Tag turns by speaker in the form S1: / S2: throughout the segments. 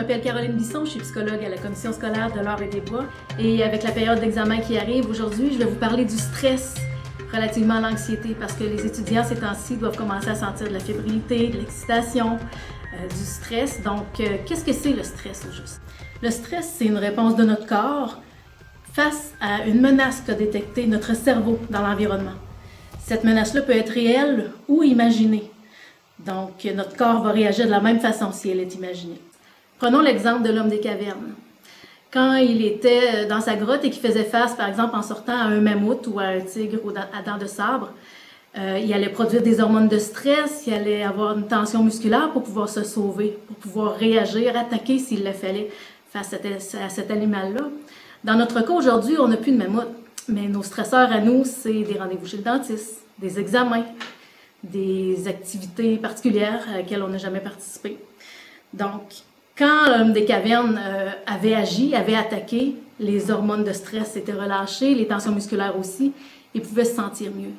S1: m'appelle Caroline Bisson, je suis psychologue à la commission scolaire de l'Or et des Bois. Et avec la période d'examen qui arrive aujourd'hui, je vais vous parler du stress relativement à l'anxiété parce que les étudiants ces temps-ci doivent commencer à sentir de la fébrilité, de l'excitation, du stress. Donc, qu'est-ce que c'est le stress au juste? Le stress, c'est une réponse de notre corps face à une menace qu'a détectée notre cerveau dans l'environnement. Cette menace-là peut être réelle ou imaginée. Donc, notre corps va réagir de la même façon si elle est imaginée. Prenons l'exemple de l'homme des cavernes. Quand il était dans sa grotte et qu'il faisait face, par exemple, en sortant à un mammouth ou à un tigre à dents de sabre, il allait produire des hormones de stress, il allait avoir une tension musculaire pour pouvoir se sauver, pour pouvoir réagir, attaquer s'il le fallait face à cet animal-là. Dans notre cas, aujourd'hui, on n'a plus de mammouth, mais nos stresseurs à nous, c'est des rendez-vous chez le dentiste, des examens, des activités particulières à laquelle on n'a jamais participé. Donc, quand l'homme des cavernes avait agi, avait attaqué, les hormones de stress étaient relâchées, les tensions musculaires aussi, il pouvait se sentir mieux.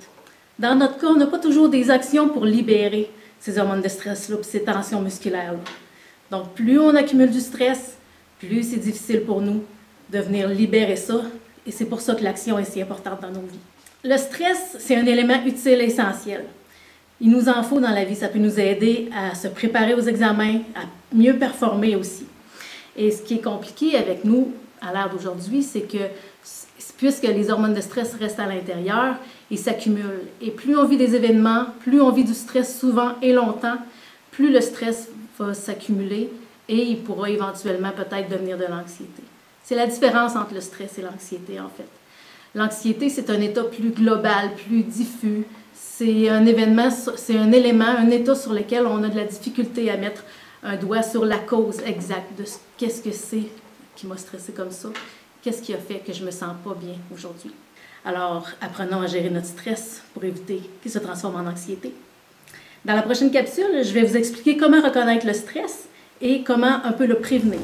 S1: Dans notre cas, on n'a pas toujours des actions pour libérer ces hormones de stress-là et ces tensions musculaires-là. Donc, plus on accumule du stress, plus c'est difficile pour nous de venir libérer ça, et c'est pour ça que l'action est si importante dans nos vies. Le stress, c'est un élément utile et essentiel. Il nous en faut dans la vie, ça peut nous aider à se préparer aux examens, à mieux performer aussi. Et ce qui est compliqué avec nous à l'ère d'aujourd'hui, c'est que puisque les hormones de stress restent à l'intérieur, ils s'accumulent. Et plus on vit des événements, plus on vit du stress souvent et longtemps, plus le stress va s'accumuler et il pourra éventuellement peut-être devenir de l'anxiété. C'est la différence entre le stress et l'anxiété en fait. L'anxiété, c'est un état plus global, plus diffus. C'est un événement, c'est un élément, un état sur lequel on a de la difficulté à mettre un doigt sur la cause exacte de qu'est-ce que c'est qui m'a stressé comme ça, qu'est-ce qui a fait que je me sens pas bien aujourd'hui. Alors, apprenons à gérer notre stress pour éviter qu'il se transforme en anxiété. Dans la prochaine capsule, je vais vous expliquer comment reconnaître le stress et comment un peu le prévenir.